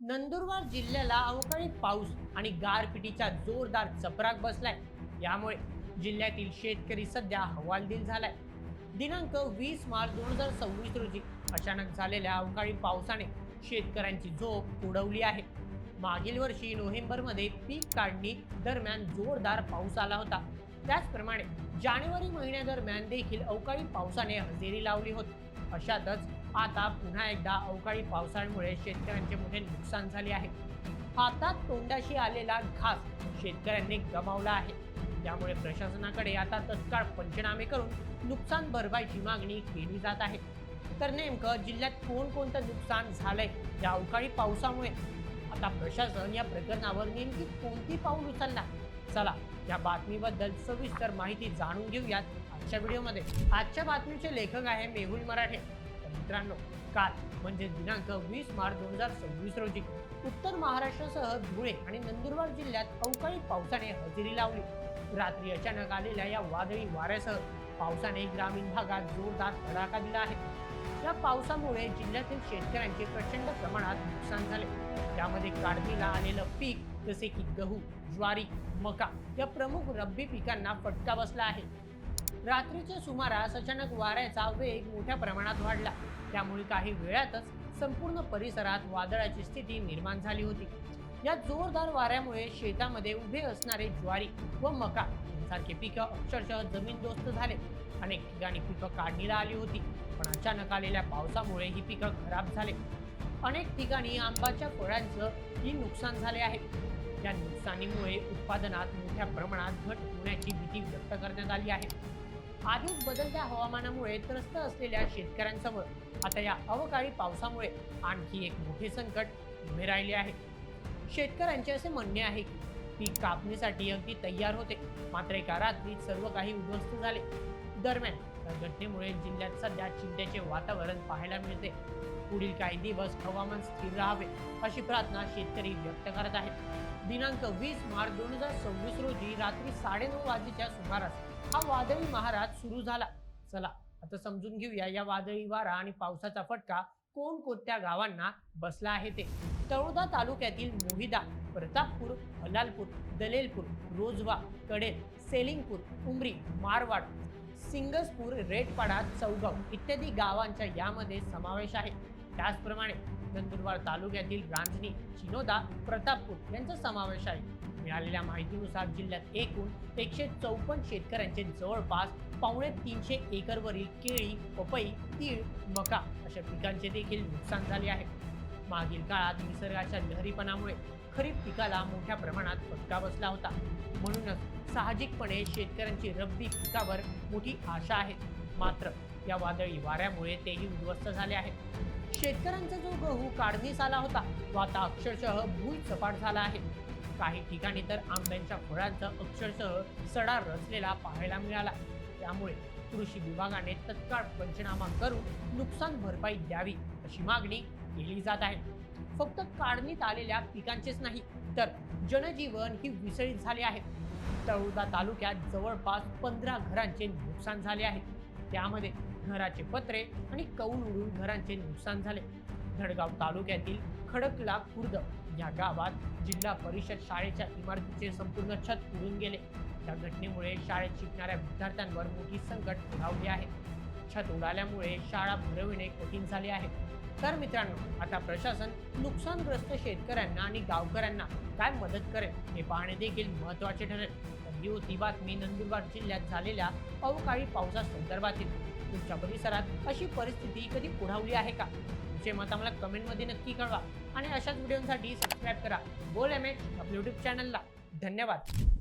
नंदुरबार जिल्ह्याला अवकाळी पाऊस आणि गारपिटीचा जोरदार चपराक बसलाय। यामुळे जिल्ह्यातील शेतकरी सध्या हवालदिल झालाय। दिनांक 20 मार्च 2026 रोजी अचानक झालेल्या अवकाळी पावसाने शेतकऱ्यांची झोप उडवली आहे। मागील वर्षी नोव्हेंबरमध्ये पीक काढणी दरम्यान जोरदार पाऊस आला होता। त्याचप्रमाणे जानेवारी महिन्यादरम्यान देखील अवकाळी पावसाने हजेरी लावली होती। अशातच आता पुन्हा एकदा अवकाळी पावसामुळे शेतकऱ्यांचे मोठे नुकसान झाले आहे। हातात तोंडाशी आलेला घास शेतकऱ्यांनी गमावला आहे। त्यामुळे प्रशासनाकडे आता तत्काळ पंचनामे करून नुकसान भरपाईची मागणी केली जात आहे। तर नेमकं जिल्ह्यात कोणकोणतं नुकसान झालंय या अवकाळी पावसामुळे, आता प्रशासन या प्रकरणावर नेमकी कोणती पाऊल उचलणार, चला या बातमीबद्दल सविस्तर माहिती जाणून घेऊयात आजच्या व्हिडिओमध्ये। आजच्या बातमीचे लेखक आहे मेहुल मराठे। मित्रांनो, काल म्हणजे दिनांक 20 मार्च 2026 रोजी उत्तर महाराष्ट्रासह धुळे आणि नंदुरबार जिल्ह्यात अवकाळी पावसाने हजेरी लावली। रात्री अचानक आलेल्या या वादळी वाऱ्यासह पावसाने ग्रामीण भागात जोरदार तडाखा दिला आहे। या पावसामुळे जिल्ह्यातील शेतकऱ्यांचे प्रचंड प्रमाणात नुकसान झाले। त्यामध्ये काढणीला आलेलं पीक जसे की गहू, ज्वारी, मका या प्रमुख रब्बी पिकांना फटका बसला आहे। रात्रीच्या सुमारास अचानक वाऱ्याचा वेग मोठ्या प्रमाणात वाढला। त्यामुळे काही वेळातच संपूर्ण परिसरात वादळाची स्थिती निर्माण झाली होती। या जोरदार वाऱ्यामुळे शेतामध्ये उभे असणारे ज्वारी व मका यांसारखे पिकं अक्षरशः जमीनदोस्त झाले। अनेक ठिकाणी पिकं काढणीला आली होती, पण अचानक आलेल्या पावसामुळे ही पिकं खराब झाले। अनेक ठिकाणी आंब्याच्या फळांचंही नुकसान झाले आहे। या नुकसानीमुळे उत्पादनात मोठ्या प्रमाणात घट होण्याची भीती व्यक्त करण्यात आली आहे। आधीच बदलत्या हवामानामुळे त्रस्त असलेल्या शेतकऱ्यांसमोर आता या अवकाळी पावसामुळे आणखी एक मोठे संकट उभे राहिले आहे। शेतकऱ्यांचे असे म्हणणे आहे की पीक कापणीसाठी अगदी तयार होते, मात्र एका रात्रीत सर्व काही उद्ध्वस्त झाले। दरम्यान या घटनेमुळे जिल्ह्यात सध्या चिंतेचे वातावरण पाहायला मिळते। पुढील काही दिवस हवामान स्थिर राहावे अशी प्रार्थना शेतकरी व्यक्त करत आहेत। दिनांक 20 मार्च 2026 रोजी रात्री 9:30 वाजेच्या सुमारास हा वादळी महाराज सुरू झाला। चला आता समजून घेऊया या वादळी वारा आणि पावसाचा फटका कोणकोणत्या गावांना बसला आहे ते। तळोदा तालुक्यातील मोहिदा, प्रतापपूर, हलालपूर, दलेलपूर, रोजवा, कडेल, सेलिंगपूर, उमरी, मारवाड, सिंगसपूर, रेटपाडा, चौगाव इत्यादी गावांचा यामध्ये समावेश आहे। त्याचप्रमाणे नंदुरबार तालुक्यातील रांजणी, चिनोदा, प्रतापपूर यांचा समावेश आहे। मिळालेल्या माहितीनुसार जिल्ह्यात एकूण 154 शेतकऱ्यांचे जवळपास 350 एकरवरील केळी, पपई, तीळ, मका अशा पिकांचे देखील नुकसान झाले आहे। मागील काळात निसर्गाच्या लहरीपणामुळे खरीप पिकाला मोठ्या प्रमाणात फटका बसला होता। म्हणूनच साहजिकपणे शेतकऱ्यांची रब्बी पिकावर मोठी आशा आहे। मात्र या वादळी वाऱ्यामुळे तेही उद्ध्वस्त झाले आहे। शेतकऱ्यांचा जो गहू काढणीस आला होता तो आता अक्षरशः भुईसपाट झाला आहे। काही ठिकाणी तर आंब्याच्या फळांचा अक्षरशः सडा रचलेला पाहायला मिळाला। त्यामुळे कृषी विभागाने तत्काळ पंचनामा करून नुकसान भरपाई द्यावी अशी मागणी केली जात आहे। फक्त काढणीत आलेल्या पिकांचेच नाही तर जनजीवन ही विस्कळीत झाले आहे। तळोदा तालुक्यात जवळपास 15 घरांचे नुकसान झाले आहे। त्यामध्ये घराचे पत्रे आणि कौल उडून घरांचे नुकसान झाले। धडगाव तालुक्यातील खडकला खुर्द या गावात जिल्हा परिषद शाळेच्या इमारतीचे संपूर्ण छत उडून गेले। या घटनेमुळे शाळेत शिकणाऱ्या विद्यार्थ्यांवर मोठी संकट ओढावले आहे। छत उडाल्यामुळे शाळा भरविणे कठीण झाले आहे। तर मित्रांनो, आता प्रशासन नुकसानग्रस्त शेतकऱ्यांना आणि गावकऱ्यांना काय मदत करेल हे पाहणे देखील महत्त्वाचे ठरेल। तर ही होती बातमी नंदुरबार जिल्ह्यात झालेल्या अवकाळी पावसासंदर्भातील। तुमच्या परिसरात अशी परिस्थिती कधी ओढावली आहे का? तुमचे मत आम्हाला कमेंटमध्ये नक्की कळवा आणि अशाच व्हिडिओसाठी सबस्क्राईब करा बोल एमएच आपल्या यूट्यूब चॅनलला। धन्यवाद।